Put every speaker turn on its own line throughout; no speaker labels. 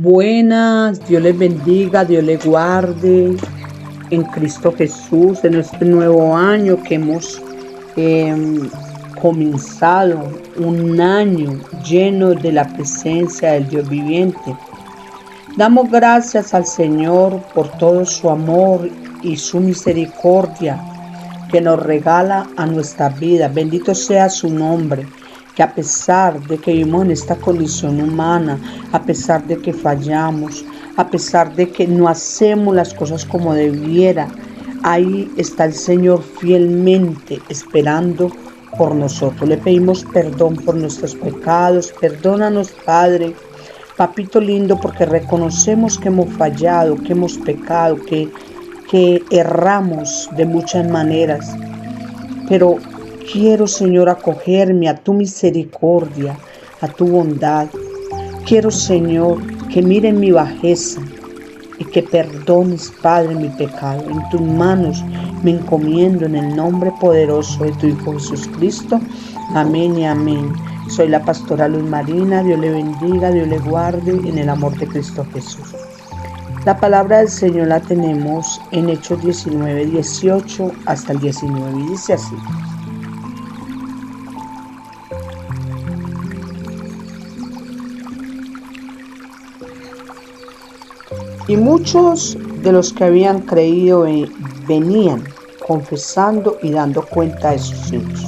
Buenas, Dios les bendiga, Dios les guarde en Cristo Jesús, en este nuevo año que hemos comenzado, un año lleno de la presencia del Dios viviente. Damos gracias al Señor por todo su amor y su misericordia que nos regala a nuestra vida. Bendito sea su nombre, que a pesar de que vivimos en esta condición humana, a pesar de que fallamos, a pesar de que no hacemos las cosas como debiera, ahí está el Señor fielmente esperando por nosotros. Le pedimos perdón por nuestros pecados. Perdónanos, Padre, Papito lindo, porque reconocemos que hemos fallado, que hemos pecado, que erramos de muchas maneras. Pero quiero, Señor, acogerme a tu misericordia, a tu bondad. Quiero, Señor, que miren mi bajeza y que perdones, Padre, mi pecado. En tus manos me encomiendo en el nombre poderoso de tu Hijo Jesucristo. Amén y amén. Soy la pastora Luz Marina. Dios le bendiga, Dios le guarde en el amor de Cristo Jesús. La palabra del Señor la tenemos en Hechos 19, 18 hasta el 19 y dice así. Y muchos de los que habían creído venían confesando y dando cuenta de sus hechos.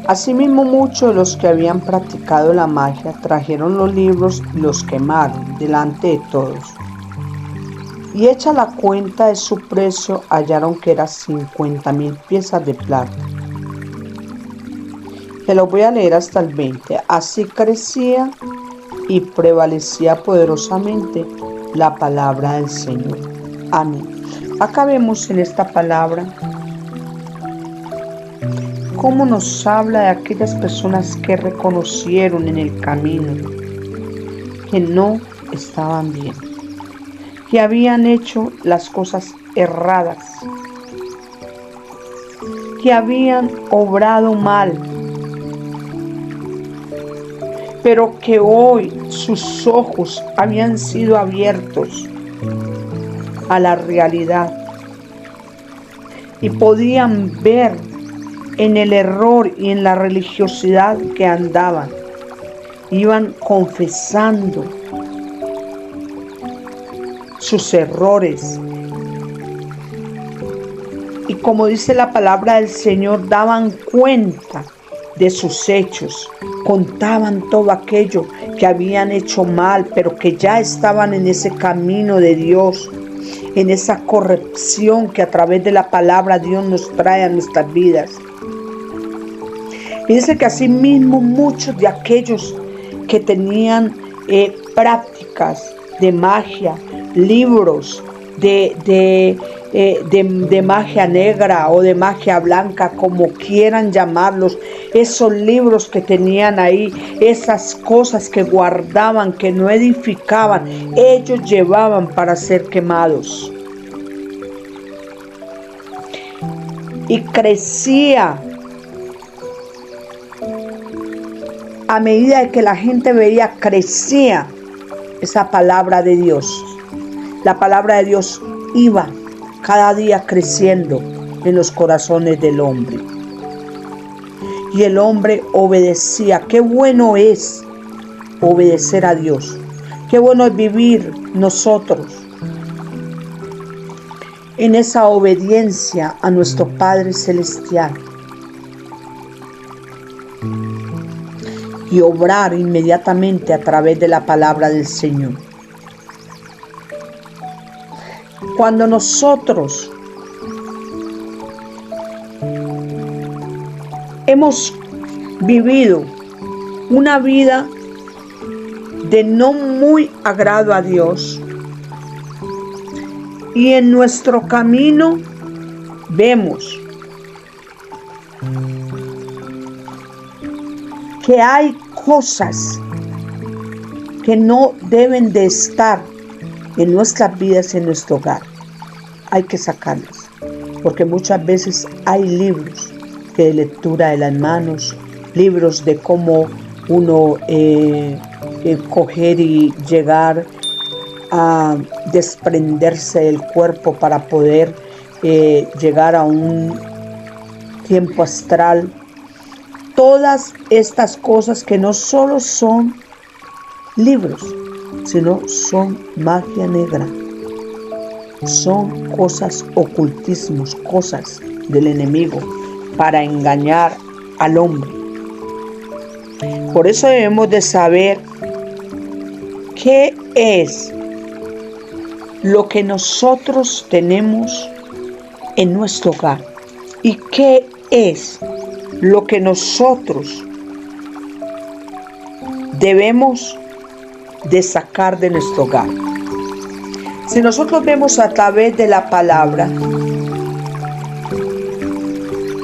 Asimismo, muchos de los que habían practicado la magia trajeron los libros y los quemaron delante de todos. Y hecha la cuenta de su precio, hallaron que era 50,000 piezas de plata. Te lo voy a leer hasta el 20. Así crecía y prevalecía poderosamente la palabra del Señor. Amén. Acá vemos en esta palabra cómo nos habla de aquellas personas que reconocieron en el camino que no estaban bien, que habían hecho las cosas erradas, que habían obrado mal, pero que hoy sus ojos habían sido abiertos a la realidad y podían ver en el error y en la religiosidad que andaban. Iban confesando sus errores. Y como dice la palabra del Señor, daban cuenta de sus hechos. Contaban todo aquello que habían hecho mal, pero que ya estaban en ese camino de Dios, en esa corrección que a través de la palabra Dios nos trae a nuestras vidas. Y dice que asimismo muchos de aquellos que tenían prácticas de magia, libros de magia negra o de magia blanca, como quieran llamarlos, esos libros que tenían ahí, esas cosas que guardaban, que no edificaban, ellos llevaban para ser quemados. Y crecía a medida de que la gente veía, crecía esa palabra de Dios. La palabra de Dios iba cada día creciendo en los corazones del hombre. Y el hombre obedecía. Qué bueno es obedecer a Dios. Qué bueno es vivir nosotros en esa obediencia a nuestro Padre Celestial. Y obrar inmediatamente a través de la palabra del Señor. Cuando nosotros hemos vivido una vida de no muy agrado a Dios y en nuestro camino vemos que hay cosas que no deben de estar en nuestras vidas, en nuestro hogar, hay que sacarlas, porque muchas veces hay libros de lectura de las manos, libros de cómo uno coger y llegar a desprenderse del cuerpo para poder llegar a un tiempo astral. Todas estas cosas que no solo son libros, sino son magia negra. Son cosas, ocultismos, cosas del enemigo para engañar al hombre. Por eso debemos de saber qué es lo que nosotros tenemos en nuestro hogar y qué es lo que nosotros debemos de sacar de nuestro hogar. Si nosotros vemos a través de la palabra,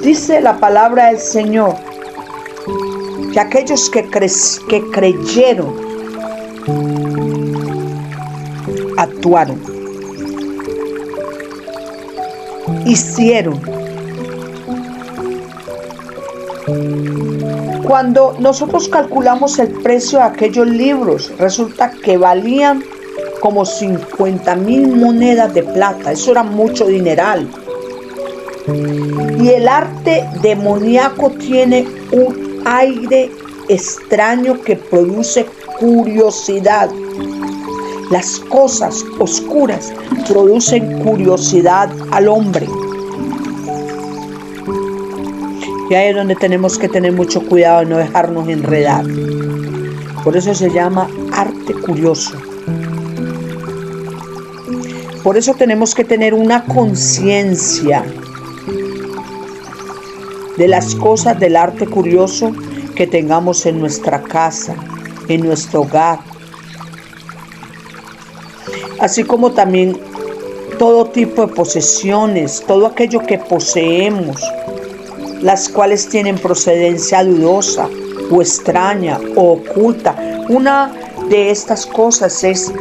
dice la palabra del Señor que aquellos que creyeron actuaron, hicieron. Cuando nosotros calculamos el precio de aquellos libros, resulta que valían como 50,000 monedas de plata. Eso era mucho dineral. Y el arte demoníaco tiene un aire extraño que produce curiosidad. Las cosas oscuras producen curiosidad al hombre. Y ahí es donde tenemos que tener mucho cuidado de no dejarnos enredar. Por eso se llama arte curioso. Por eso tenemos que tener una conciencia de las cosas del arte curioso que tengamos en nuestra casa, en nuestro hogar. Así como también todo tipo de posesiones, todo aquello que poseemos, las cuales tienen procedencia dudosa o extraña o oculta. Una de estas cosas es,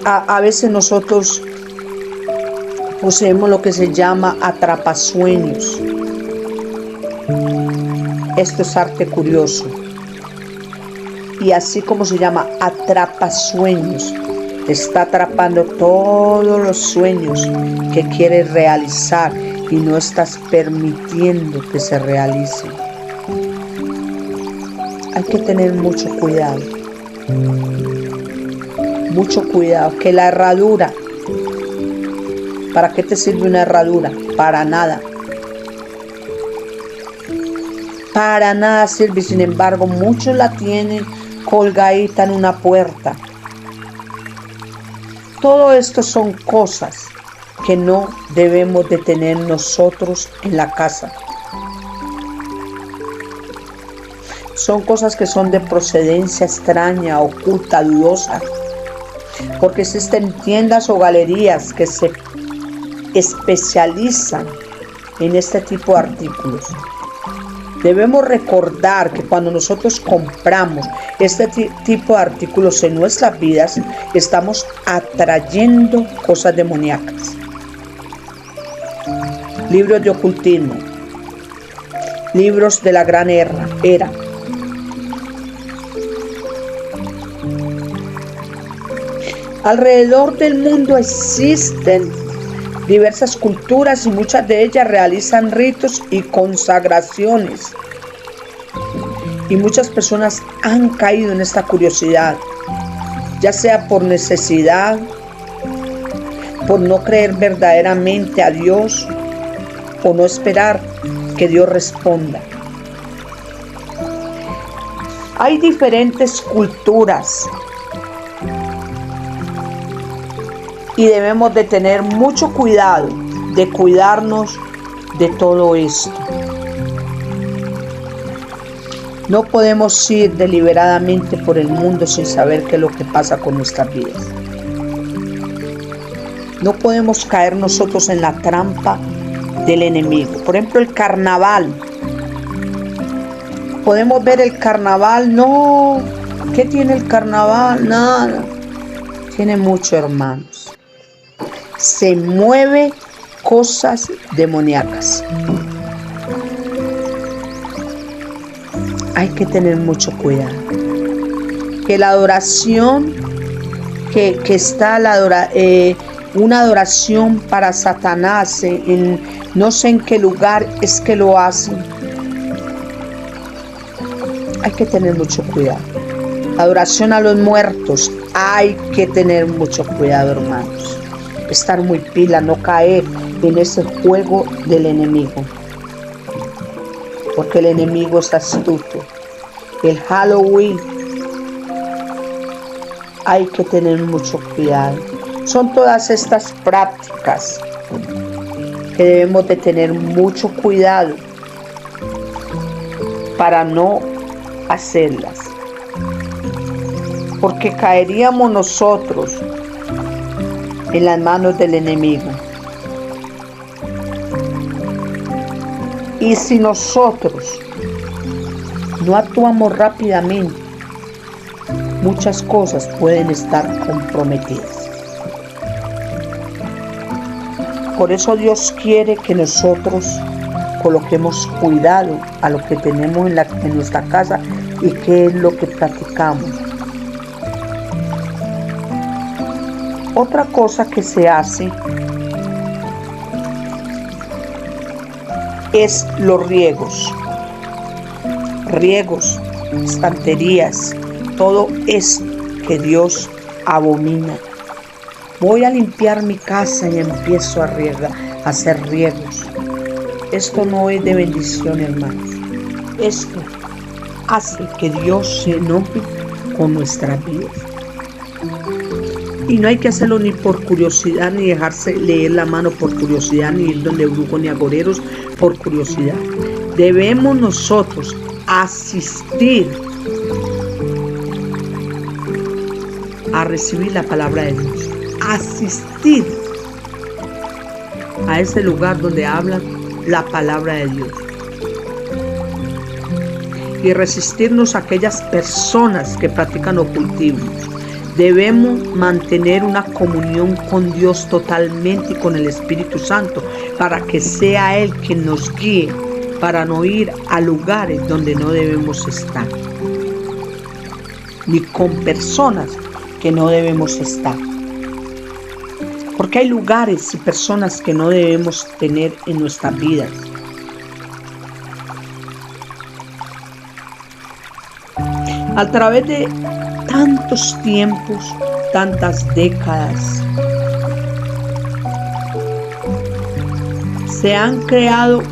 a veces nosotros poseemos lo que se llama atrapasueños. Esto es arte curioso. Y así como se llama atrapasueños, te está atrapando todos los sueños que quieres realizar y no estás permitiendo que se realicen. Hay que tener mucho cuidado. Mucho cuidado. Que la herradura, ¿para qué te sirve una herradura? Para nada. Para nada sirve. Sin embargo, muchos la tienen colgadita en una puerta. Todo esto son cosas que no debemos de tener nosotros en la casa. Son cosas que son de procedencia extraña, oculta, dudosa. Porque existen tiendas o galerías que se especializan en este tipo de artículos. Debemos recordar que cuando nosotros compramos este tipo de artículos en nuestras vidas, estamos atrayendo cosas demoníacas. Libros de ocultismo, libros de la gran era. Alrededor del mundo existen diversas culturas y muchas de ellas realizan ritos y consagraciones. Y muchas personas han caído en esta curiosidad, ya sea por necesidad, por no creer verdaderamente a Dios o no esperar que Dios responda. Hay diferentes culturas y debemos de tener mucho cuidado de cuidarnos de todo esto. No podemos ir deliberadamente por el mundo sin saber qué es lo que pasa con nuestras vidas. No podemos caer nosotros en la trampa del enemigo. Por ejemplo, el carnaval. Podemos ver el carnaval. No, ¿qué tiene el carnaval? Nada. Tiene mucho, hermanos. Se mueve cosas demoníacas. Hay que tener mucho cuidado. Que la adoración que está una adoración para Satanás, no sé en qué lugar es que lo hacen. Hay que tener mucho cuidado. Adoración a los muertos, hay que tener mucho cuidado, hermanos. Estar muy pila, no caer en ese juego del enemigo. Porque el enemigo es astuto. El Halloween, hay que tener mucho cuidado. Son todas estas prácticas que debemos de tener mucho cuidado para no hacerlas. Porque caeríamos nosotros en las manos del enemigo. Y si nosotros no actuamos rápidamente, muchas cosas pueden estar comprometidas. Por eso Dios quiere que nosotros coloquemos cuidado a lo que tenemos en nuestra casa y qué es lo que practicamos. Otra cosa que se hace es los riegos, estanterías, todo esto que Dios abomina. Voy a limpiar mi casa y empiezo a hacer riegos. Esto no es de bendición, hermanos. Esto hace que Dios se enoje con nuestras vidas. Y no hay que hacerlo ni por curiosidad, ni dejarse leer la mano por curiosidad, ni ir donde brujos ni agoreros por curiosidad. Debemos nosotros asistir a recibir la palabra de Dios. Asistir a ese lugar donde hablan la palabra de Dios. Y resistirnos a aquellas personas que practican ocultismo. Debemos mantener una comunión con Dios totalmente y con el Espíritu Santo para que sea Él quien nos guíe para no ir a lugares donde no debemos estar, ni con personas que no debemos estar. Porque hay lugares y personas que no debemos tener en nuestras vidas. A través de tantos tiempos, tantas décadas, se han creado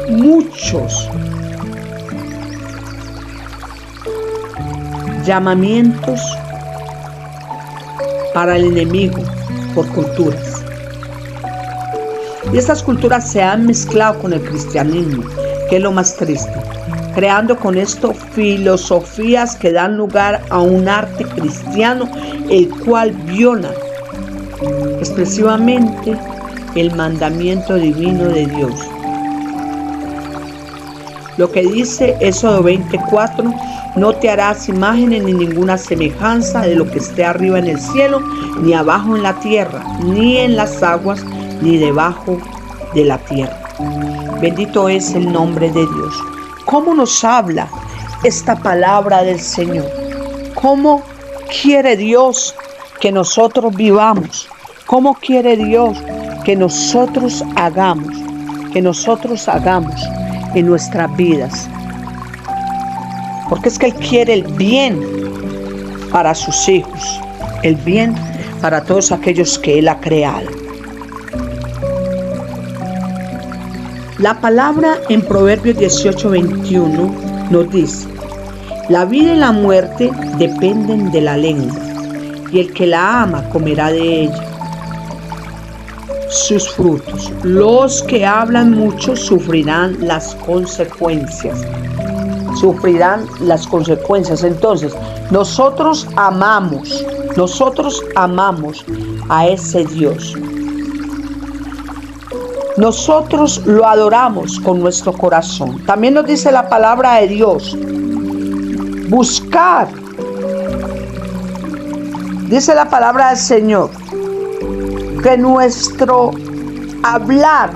muchos llamamientos para el enemigo por culturas. Y estas culturas se han mezclado con el cristianismo, que es lo más triste, creando con esto filosofías que dan lugar a un arte cristiano, el cual viola expresivamente el mandamiento divino de Dios. Lo que dice Éxodo 24, no te harás imágenes ni ninguna semejanza de lo que esté arriba en el cielo, ni abajo en la tierra, ni en las aguas, ni debajo de la tierra. Bendito es el nombre de Dios. ¿Cómo nos habla esta palabra del Señor? ¿Cómo quiere Dios que nosotros vivamos? ¿Cómo quiere Dios que nosotros hagamos en nuestras vidas? Porque es que Él quiere el bien para sus hijos, el bien para todos aquellos que Él ha creado. La palabra en Proverbios 18:21 nos dice: la vida y la muerte dependen de la lengua, y el que la ama comerá de ella sus frutos. Los que hablan mucho sufrirán las consecuencias. Entonces, nosotros amamos a ese Dios. Nosotros lo adoramos con nuestro corazón. También nos dice la palabra de Dios: buscar. Dice la palabra del Señor que nuestro hablar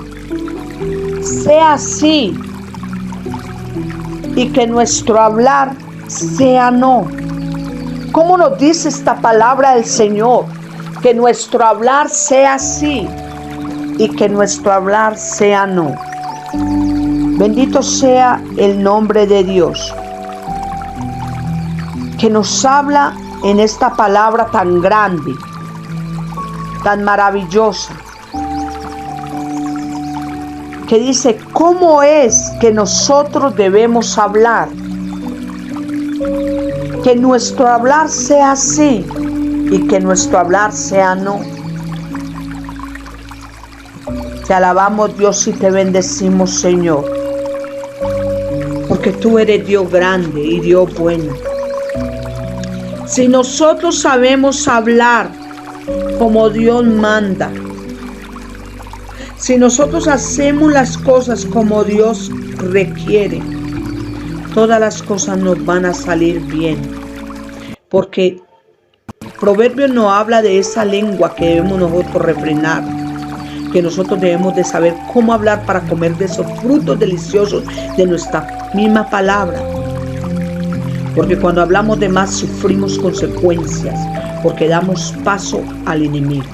sea sí y que nuestro hablar sea no. ¿Cómo nos dice esta palabra del Señor? Que nuestro hablar sea sí y que nuestro hablar sea no. Bendito sea el nombre de Dios, que nos habla en esta palabra tan grande, tan maravillosa, que dice cómo es que nosotros debemos hablar. Que nuestro hablar sea sí y que nuestro hablar sea no. Te alabamos, Dios, y te bendecimos, Señor, porque tú eres Dios grande y Dios bueno. Si nosotros sabemos hablar como Dios manda, si nosotros hacemos las cosas como Dios requiere, todas las cosas nos van a salir bien. Porque Proverbios nos habla de esa lengua que debemos nosotros refrenar, que nosotros debemos de saber cómo hablar para comer de esos frutos deliciosos de nuestra misma palabra. Porque cuando hablamos de más sufrimos consecuencias, porque damos paso al enemigo.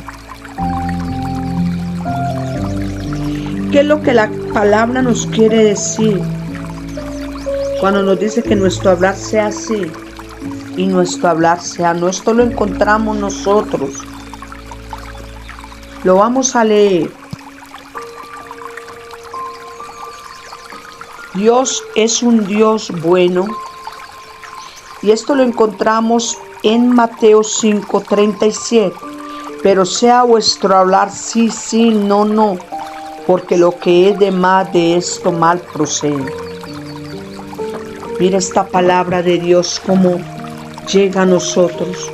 ¿Qué es lo que la palabra nos quiere decir? Cuando nos dice que nuestro hablar sea así y nuestro hablar sea no, esto lo encontramos nosotros. Lo vamos a leer. Dios es un Dios bueno. Y esto lo encontramos en Mateo 5:37. Pero sea vuestro hablar sí, sí, no, no, porque lo que es de más de esto mal procede. Mira esta palabra de Dios como llega a nosotros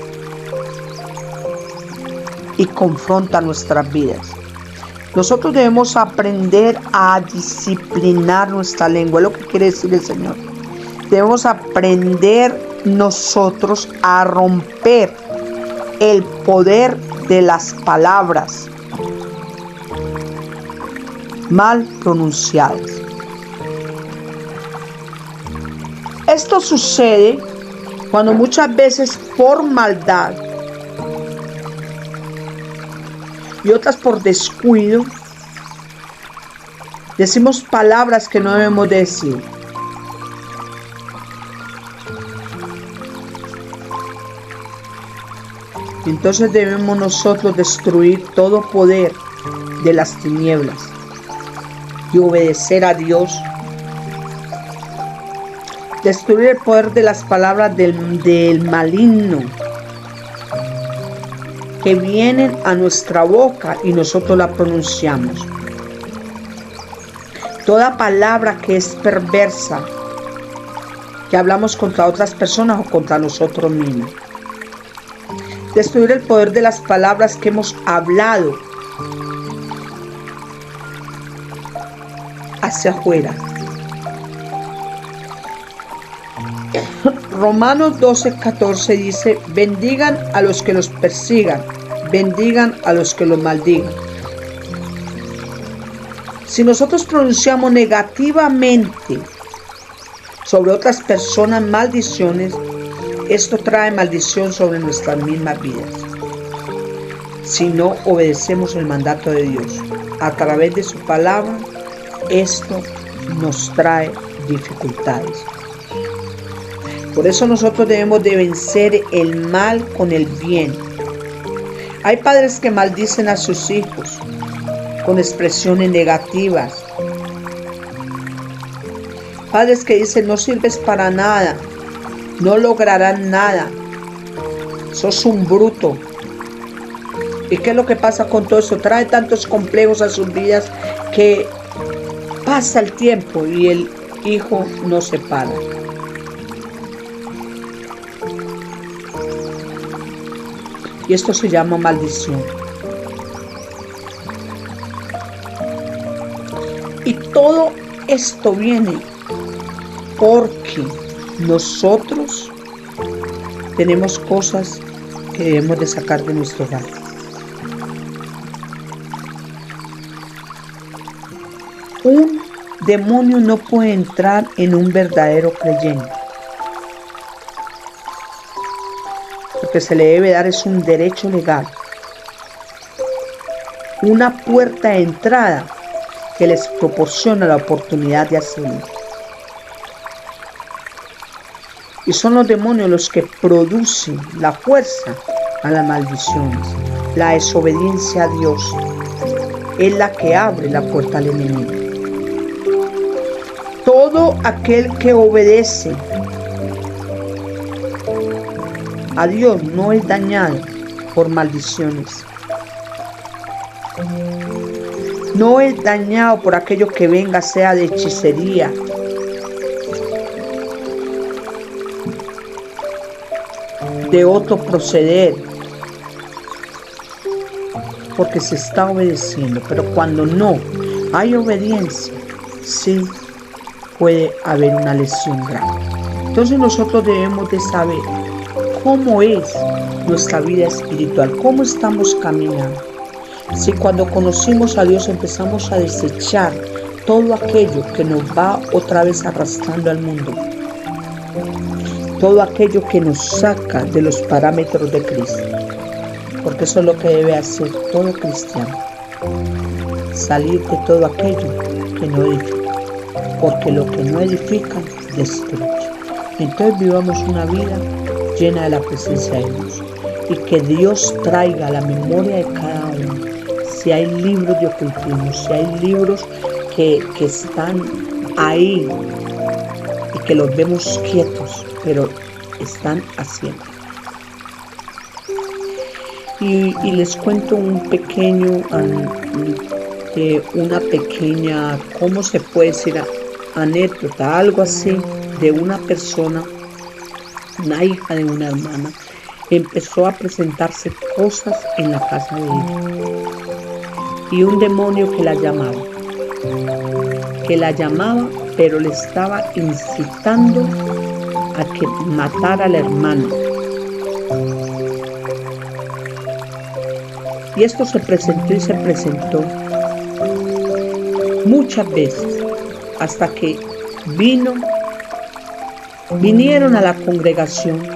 y confronta nuestras vidas. Nosotros debemos aprender a disciplinar nuestra lengua, es lo que quiere decir el Señor. Debemos aprender nosotros a romper el poder de las palabras mal pronunciadas. Esto sucede cuando muchas veces por maldad y otras por descuido decimos palabras que no debemos decir. Entonces debemos nosotros destruir todo poder de las tinieblas y obedecer a Dios. Destruir el poder de las palabras del maligno que vienen a nuestra boca y nosotros la pronunciamos. Toda palabra que es perversa, que hablamos contra otras personas o contra nosotros mismos. Destruir el poder de las palabras que hemos hablado hacia afuera. Romanos 12:14 dice: bendigan a los que los persigan, bendigan a los que los maldigan. Si nosotros pronunciamos negativamente sobre otras personas maldiciones, esto trae maldición sobre nuestras mismas vidas. Si no obedecemos el mandato de Dios a través de su palabra, esto nos trae dificultades. Por eso nosotros debemos de vencer el mal con el bien. Hay padres que maldicen a sus hijos con expresiones negativas. Padres que dicen: no sirves para nada, no lograrán nada, sos un bruto. ¿Y qué es lo que pasa con todo eso? Trae tantos complejos a sus vidas que pasa el tiempo y el hijo no se para. Y esto se llama maldición. Y todo esto viene porque nosotros tenemos cosas que debemos de sacar de nuestro hogar. Un demonio no puede entrar en un verdadero creyente. Lo que se le debe dar es un derecho legal, una puerta de entrada que les proporciona la oportunidad de hacerlo. Y son los demonios los que producen la fuerza a las maldiciones. La desobediencia a Dios es la que abre la puerta al enemigo. Todo aquel que obedece a Dios no es dañado por maldiciones. No es dañado por aquello que venga, sea de hechicería, de otro proceder, porque se está obedeciendo. Pero cuando no hay obediencia, sí puede haber una lesión grave. Entonces nosotros debemos de saber cómo es nuestra vida espiritual, cómo estamos caminando. Si cuando conocimos a Dios empezamos a desechar todo aquello que nos va otra vez arrastrando al mundo, todo aquello que nos saca de los parámetros de Cristo, porque eso es lo que debe hacer todo cristiano, salir de todo aquello que no edifica, porque lo que no edifica destruye. Entonces vivamos una vida llena de la presencia de Dios, y que Dios traiga a la memoria de cada uno, si hay libros de ocultismo, si hay libros que están ahí y que los vemos quietos, pero están haciendo. Y les cuento una pequeña, ¿cómo se puede decir? Anécdota, algo así, de una persona, una hija de una hermana, empezó a presentarse cosas en la casa de ella. Y un demonio que la llamaba, pero le estaba incitando a que matara al hermano. Y esto se presentó y se presentó muchas veces, hasta que vinieron a la congregación,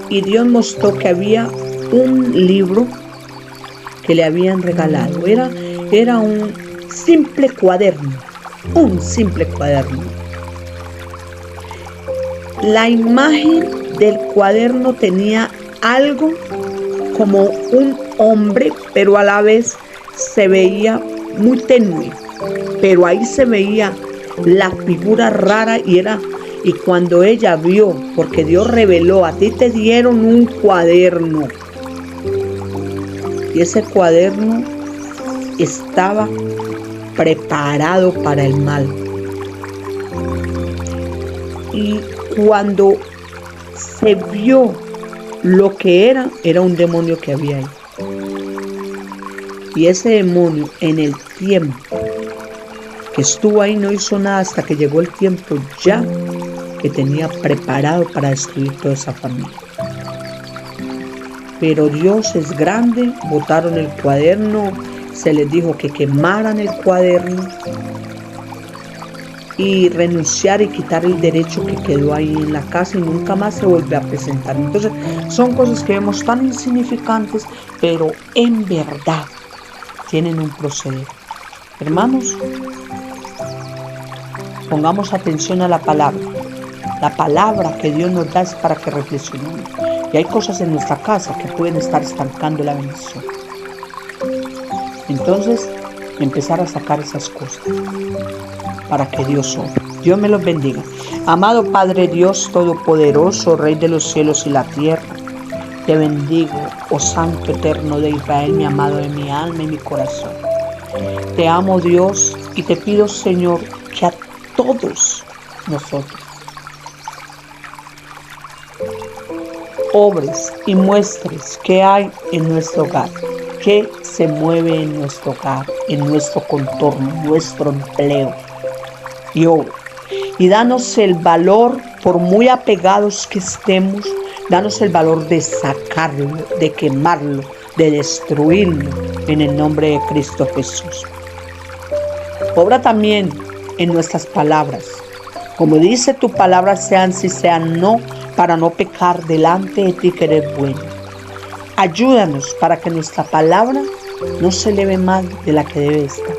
y Dios mostró que había un libro que le habían regalado. Era un simple cuaderno, La imagen del cuaderno tenía algo como un hombre, pero a la vez se veía muy tenue, pero ahí se veía la figura rara, y cuando ella vio, porque Dios reveló, a ti te dieron un cuaderno, y ese cuaderno estaba preparado para el mal. Y cuando se vio lo que era un demonio que había ahí. Y ese demonio, en el tiempo que estuvo ahí, no hizo nada hasta que llegó el tiempo ya que tenía preparado para destruir toda esa familia. Pero Dios es grande, botaron el cuaderno, se les dijo que quemaran el cuaderno y renunciar y quitar el derecho que quedó ahí en la casa, y nunca más se vuelve a presentar. Entonces son cosas que vemos tan insignificantes, pero en verdad tienen un proceder. Hermanos, pongamos atención a la palabra. La palabra que Dios nos da es para que reflexionemos. Y hay cosas en nuestra casa que pueden estar estancando la bendición. Entonces, empezar a sacar esas cosas para que Dios obre. Dios me los bendiga. Amado Padre Dios Todopoderoso, Rey de los cielos y la tierra, te bendigo, oh Santo Eterno de Israel, mi amado de mi alma y mi corazón. Te amo, Dios, y te pido, Señor, que a todos nosotros obres y muestres qué hay en nuestro hogar, qué se mueve en nuestro hogar, en nuestro contorno, en nuestro empleo. Y obra. Y danos el valor, por muy apegados que estemos, danos el valor de sacarlo, de quemarlo, de destruirlo, en el nombre de Cristo Jesús. Obra también en nuestras palabras. Como dice tu palabra, sean sí, sean no, para no pecar delante de ti que eres bueno. Ayúdanos para que nuestra palabra no se eleve más de la que debe estar.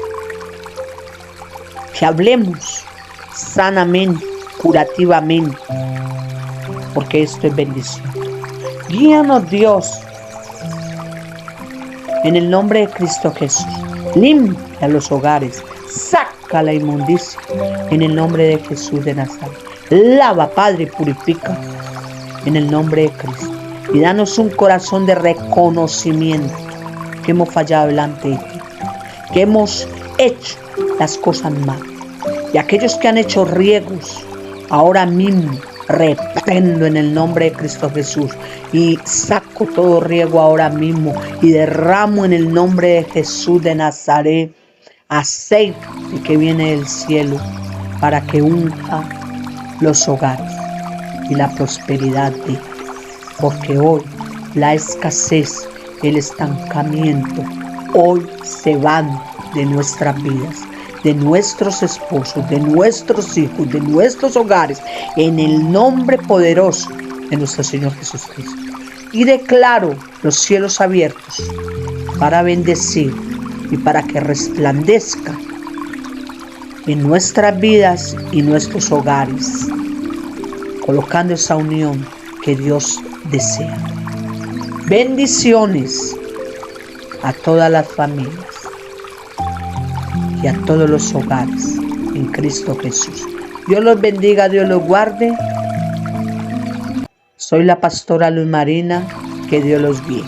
Que hablemos sanamente, curativamente, porque esto es bendición. Guíanos, Dios, en el nombre de Cristo Jesús. Limpia los hogares, saca la inmundicia, en el nombre de Jesús de Nazaret. Lava, Padre, purifica, en el nombre de Cristo. Y danos un corazón de reconocimiento que hemos fallado delante de ti, que hemos hecho las cosas mal. Y aquellos que han hecho riegos, ahora mismo reprendo en el nombre de Cristo Jesús y saco todo riego ahora mismo y derramo en el nombre de Jesús de Nazaret aceite que viene del cielo para que unja los hogares y la prosperidad de, porque hoy la escasez, el estancamiento, hoy se van de nuestras vidas, de nuestros esposos, de nuestros hijos, de nuestros hogares, en el nombre poderoso de nuestro Señor Jesucristo. Y declaro los cielos abiertos para bendecir y para que resplandezca en nuestras vidas y nuestros hogares, colocando esa unión que Dios desea. Bendiciones a todas las familias y a todos los hogares en Cristo Jesús. Dios los bendiga, Dios los guarde. Soy la pastora Luz Marina, que Dios los guíe.